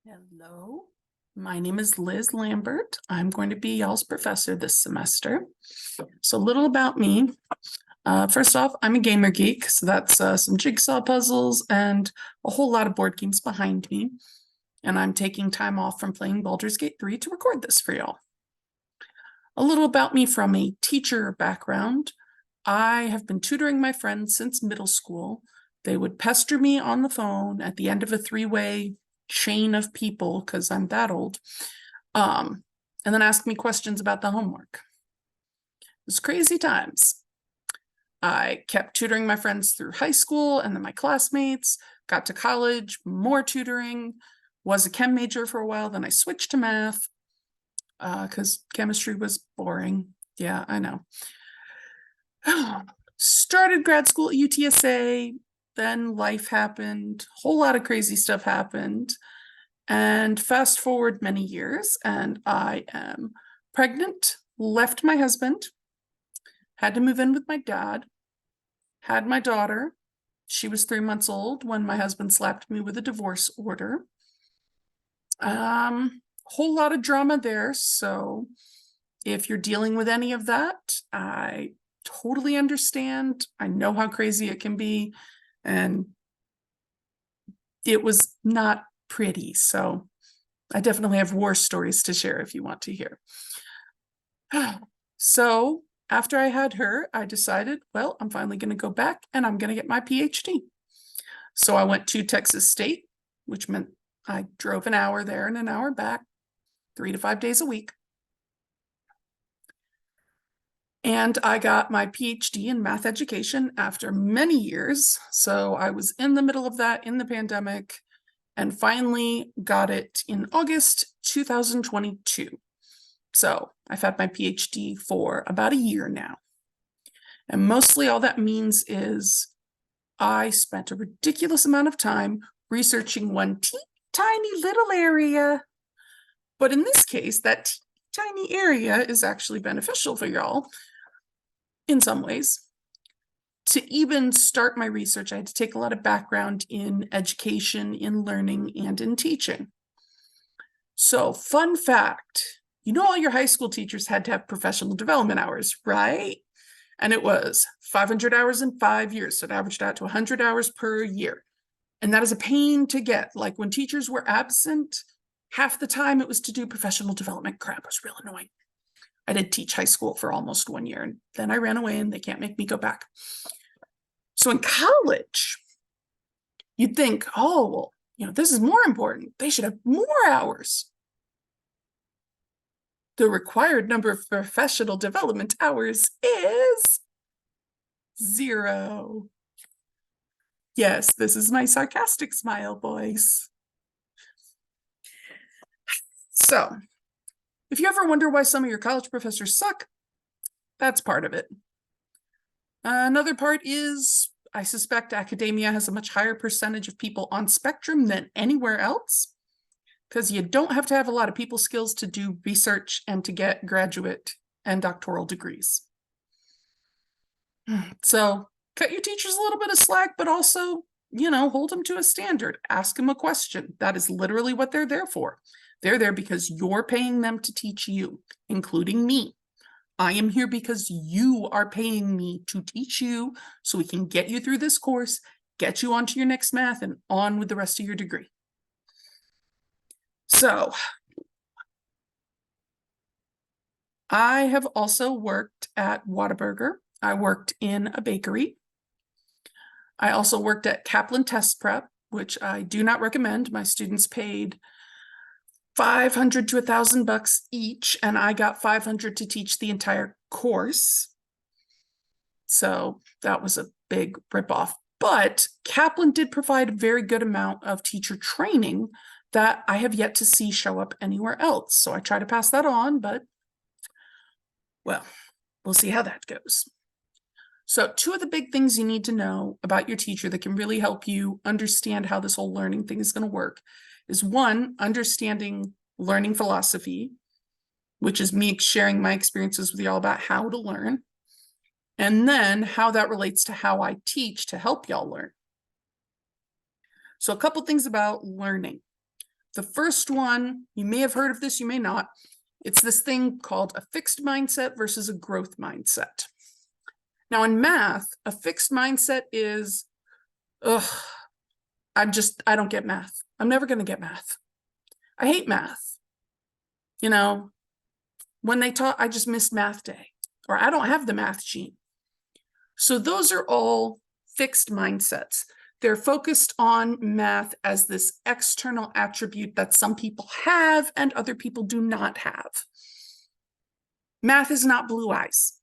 Hello, my name is Liz Lambert. I'm going to be y'all's professor this semester. So a little about me. First off, I'm a gamer geek, so that's some jigsaw puzzles and a whole lot of board games behind me. And I'm taking time off from playing Baldur's Gate 3 to record this for y'all. A little about me from a teacher background. I have been tutoring my friends since middle school. They would pester me on the phone at the end of a three-way chain of people, because I'm that old, and then ask me questions about the homework. It was crazy times. I kept tutoring my friends through high school and then my classmates, got to college, more tutoring, was a chem major for a while, then I switched to math because chemistry was boring. Yeah, I know. Started grad school at UTSA, then life happened, a whole lot of crazy stuff happened. And fast forward many years, and I am pregnant, left my husband, had to move in with my dad, had my daughter. She was 3 months old when my husband slapped me with a divorce order. Whole lot of drama there. So if you're dealing with any of that, I totally understand. I know how crazy it can be. And it was not pretty. So I definitely have war stories to share if you want to hear. So after I had her, I decided, well, I'm finally going to go back and I'm going to get my PhD. So I went to Texas State, which meant I drove an hour there and an hour back, 3 to 5 days a week. And I got my PhD in math education after many years. So I was in the middle of that in the pandemic and finally got it in August 2022. So I've had my PhD for about a year now. And mostly all that means I spent a ridiculous amount of time researching one tiny little area. But in this case, that tiny area is actually beneficial for y'all in some ways. To even start my research, I had to take a lot of background in education, in learning, and in teaching. So, fun fact, you know all your high school teachers had to have professional development hours, right? And it was 500 hours in 5 years, so it averaged out to 100 hours per year. And that is a pain to get. Like when teachers were absent, half the time it was to do professional development crap. It was real annoying. I did teach high school for almost 1 year, and then I ran away and they can't make me go back. So in college, you'd think, oh, well, this is more important. They should have more hours. The required number of professional development hours is 0. Yes, this is my sarcastic smile, boys. So, if you ever wonder why some of your college professors suck, that's part of it. Another part is, I suspect academia has a much higher percentage of people on spectrum than anywhere else, because you don't have to have a lot of people skills to do research and to get graduate and doctoral degrees. So cut your teachers a little bit of slack, but also, hold them to a standard. Ask them a question. That is literally what they're there for. They're there because you're paying them to teach you, including me. I am here because you are paying me to teach you so we can get you through this course, get you onto your next math, and on with the rest of your degree. So I have also worked at Whataburger. I worked in a bakery. I also worked at Kaplan Test Prep, which I do not recommend. My students paid $500 to $1,000 each, and I got $500 to teach the entire course. So that was a big ripoff. But Kaplan did provide a very good amount of teacher training that I have yet to see show up anywhere else. So I try to pass that on, but well, we'll see how that goes. So 2 of the big things you need to know about your teacher that can really help you understand how this whole learning thing is going to work is 1, understanding learning philosophy, which is me sharing my experiences with y'all about how to learn, and then how that relates to how I teach to help y'all learn. So a couple things about learning. The first one, you may have heard of this, you may not. It's this thing called a fixed mindset versus a growth mindset. Now in math, a fixed mindset is, ugh, I don't get math. I'm never going to get math. I hate math. You know, when they taught, I just missed math day, or I don't have the math sheet. So those are all fixed mindsets. They're focused on math as this external attribute that some people have and other people do not have. Math is not blue eyes.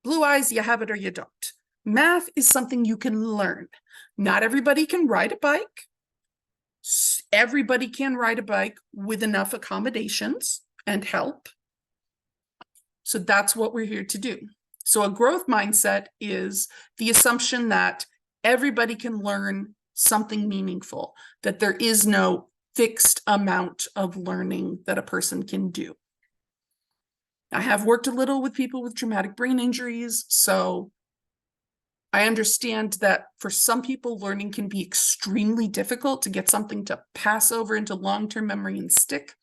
Blue eyes, you have it or you don't. Math is something you can learn. Not everybody can ride a bike. Everybody can ride a bike with enough accommodations and help. So that's what we're here to do. So a growth mindset is the assumption that everybody can learn something meaningful, that there is no fixed amount of learning that a person can do. I have worked a little with people with traumatic brain injuries, so I understand that for some people, learning can be extremely difficult to get something to pass over into long-term memory and stick,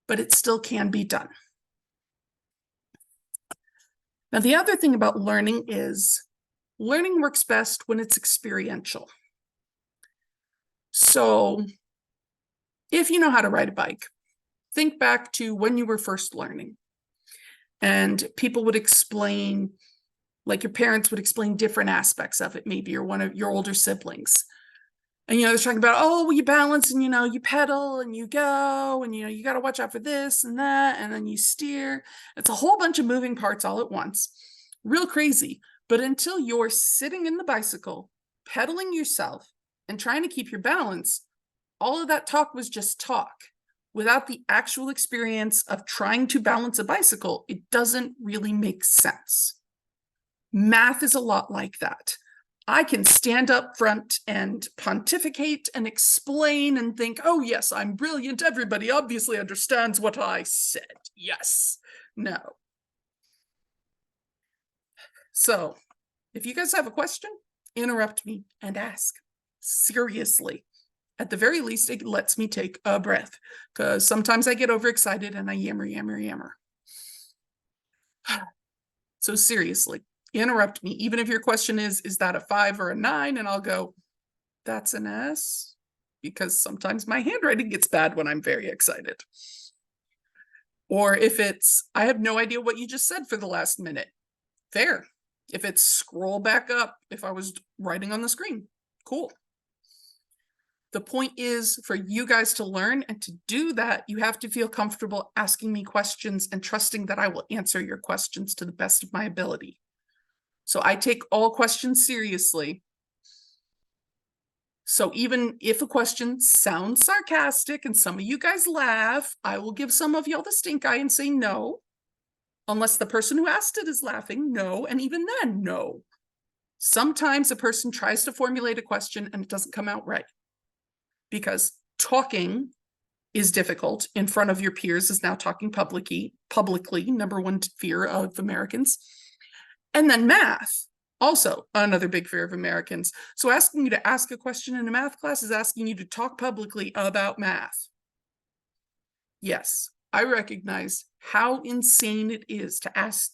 but it still can be done. Now, the other thing about learning is learning works best when it's experiential. So if you know how to ride a bike, think back to when you were first learning. And people would explain, like your parents would explain different aspects of it, maybe, or one of your older siblings. And, they're talking about, oh, well, you balance and, you pedal and you go and, you got to watch out for this and that. And then you steer. It's a whole bunch of moving parts all at once. Real crazy. But until you're sitting in the bicycle, pedaling yourself and trying to keep your balance, all of that talk was just talk. Without the actual experience of trying to balance a bicycle, it doesn't really make sense. Math is a lot like that. I can stand up front and pontificate and explain and think, oh, yes, I'm brilliant. Everybody obviously understands what I said. Yes. No. So if you guys have a question, interrupt me and ask. Seriously. At the very least, it lets me take a breath, because sometimes I get overexcited and I yammer. So seriously, interrupt me. Even if your question is that a 5 or a 9? And I'll go, that's an S, because sometimes my handwriting gets bad when I'm very excited. Or if it's, I have no idea what you just said for the last minute. Fair. If it's scroll back up, if I was writing on the screen, cool. The point is for you guys to learn, and to do that, you have to feel comfortable asking me questions and trusting that I will answer your questions to the best of my ability. So I take all questions seriously. So even if a question sounds sarcastic and some of you guys laugh, I will give some of y'all the stink eye and say no, unless the person who asked it is laughing, no, and even then, no. Sometimes a person tries to formulate a question and it doesn't come out right, because talking is difficult in front of your peers, is now talking publicly, number one fear of Americans. And then math, also another big fear of Americans. So asking you to ask a question in a math class is asking you to talk publicly about math. Yes, I recognize how insane it is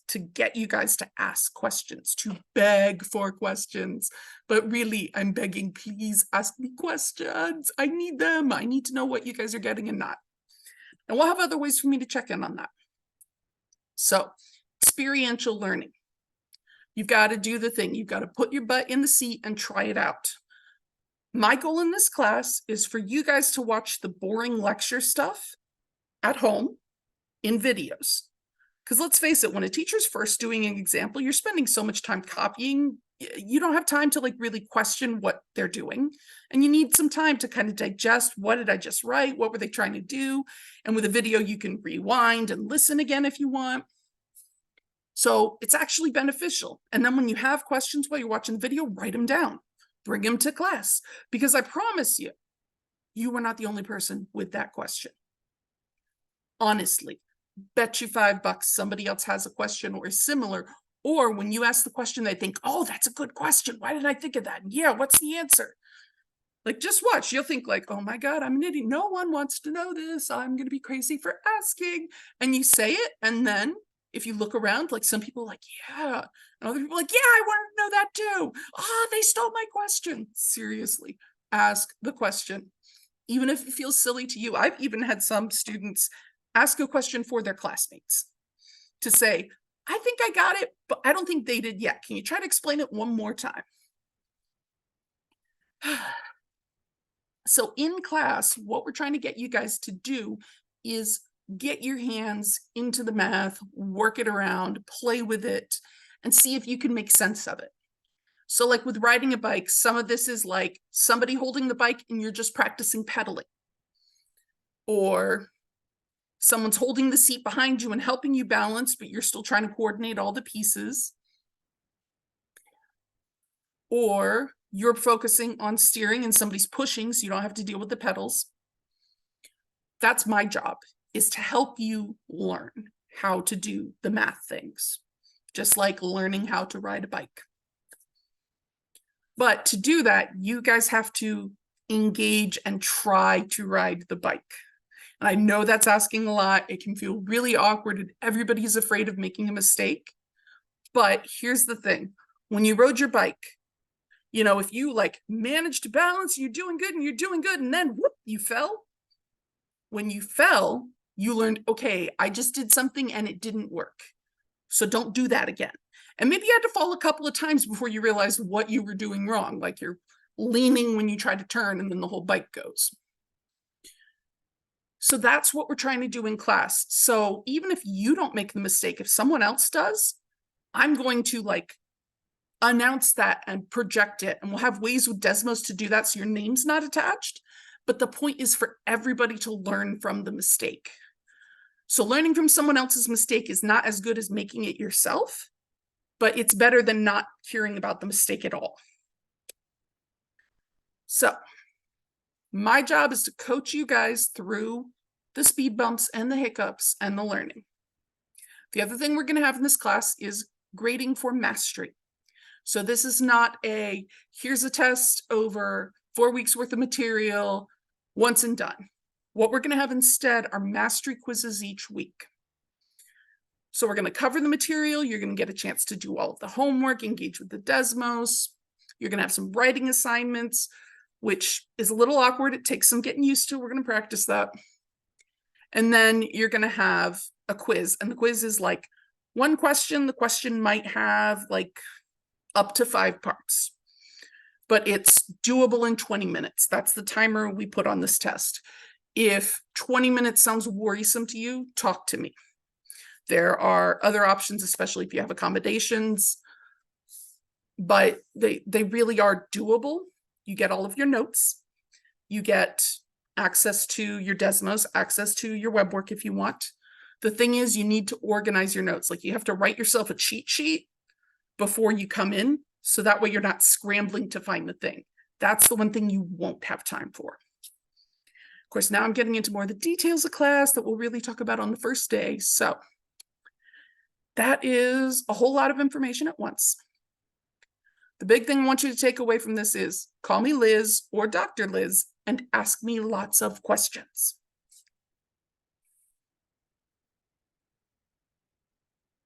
to get you guys to ask questions, to beg for questions. But really, I'm begging, please ask me questions. I need them. I need to know what you guys are getting and not. And we'll have other ways for me to check in on that. So, experiential learning. You've got to do the thing. You've got to put your butt in the seat and try it out. My goal in this class is for you guys to watch the boring lecture stuff at home in videos. Because let's face it, when a teacher's first doing an example, you're spending so much time copying, you don't have time to really question what they're doing. And you need some time to kind of digest, what did I just write? What were they trying to do? And with a video, you can rewind and listen again if you want. So it's actually beneficial. And then when you have questions while you're watching the video, write them down, bring them to class, because I promise you, you were not the only person with that question. Honestly, bet you $5 somebody else has a question or is similar, or when you ask the question, they think, oh, that's a good question. Why didn't I think of that? Yeah, what's the answer? Like, just watch. You'll think like, oh my God, I'm an idiot. No one wants to know this. I'm going to be crazy for asking. And you say it. And then if you look around, like some people are like, yeah. And other people are like, yeah, I want to know that too. Oh, they stole my question. Seriously, ask the question. Even if it feels silly to you. I've even had some students ask a question for their classmates to say, I think I got it, but I don't think they did yet. Can you try to explain it one more time? So in class, what we're trying to get you guys to do is get your hands into the math, work it around, play with it, and see if you can make sense of it. So like with riding a bike, some of this is like somebody holding the bike and you're just practicing pedaling. Or someone's holding the seat behind you and helping you balance, but you're still trying to coordinate all the pieces. Or you're focusing on steering and somebody's pushing so you don't have to deal with the pedals. That's my job, is to help you learn how to do the math things, just like learning how to ride a bike. But to do that, you guys have to engage and try to ride the bike. And I know that's asking a lot. It can feel really awkward and everybody's afraid of making a mistake. But here's the thing. When you rode your bike, you know, if you like managed to balance, you're doing good and you're doing good, and then whoop, you fell. When you fell, you learned, okay, I just did something and it didn't work. So don't do that again. And maybe you had to fall a couple of times before you realized what you were doing wrong. Like you're leaning when you try to turn and then the whole bike goes. So that's what we're trying to do in class. So even if you don't make the mistake, if someone else does, I'm going to like announce that and project it. And we'll have ways with Desmos to do that so your name's not attached. But the point is for everybody to learn from the mistake. So learning from someone else's mistake is not as good as making it yourself, but it's better than not hearing about the mistake at all. So my job is to coach you guys through the speed bumps and the hiccups and the learning. The other thing we're going to have in this class is grading for mastery. So this is not a, here's a test over 4 weeks worth of material, once and done. What we're going to have instead are mastery quizzes each week. So we're going to cover the material. You're going to get a chance to do all of the homework, engage with the Desmos. You're going to have some writing assignments, which is a little awkward. It takes some getting used to. We're going to practice that. And then you're going to have a quiz. And the quiz is like one question. The question might have like up to 5 parts, but it's doable in 20 minutes. That's the timer we put on this test. If 20 minutes sounds worrisome to you, talk to me. There are other options, especially if you have accommodations, but they really are doable. You get all of your notes. You get access to your Desmos, access to your web work if you want. The thing is, you need to organize your notes. Like you have to write yourself a cheat sheet before you come in, so that way you're not scrambling to find the thing. That's the one thing you won't have time for. Of course, now I'm getting into more of the details of class that we'll really talk about on the first day. So that is a whole lot of information at once. The big thing I want you to take away from this is call me Liz or Dr. Liz and ask me lots of questions.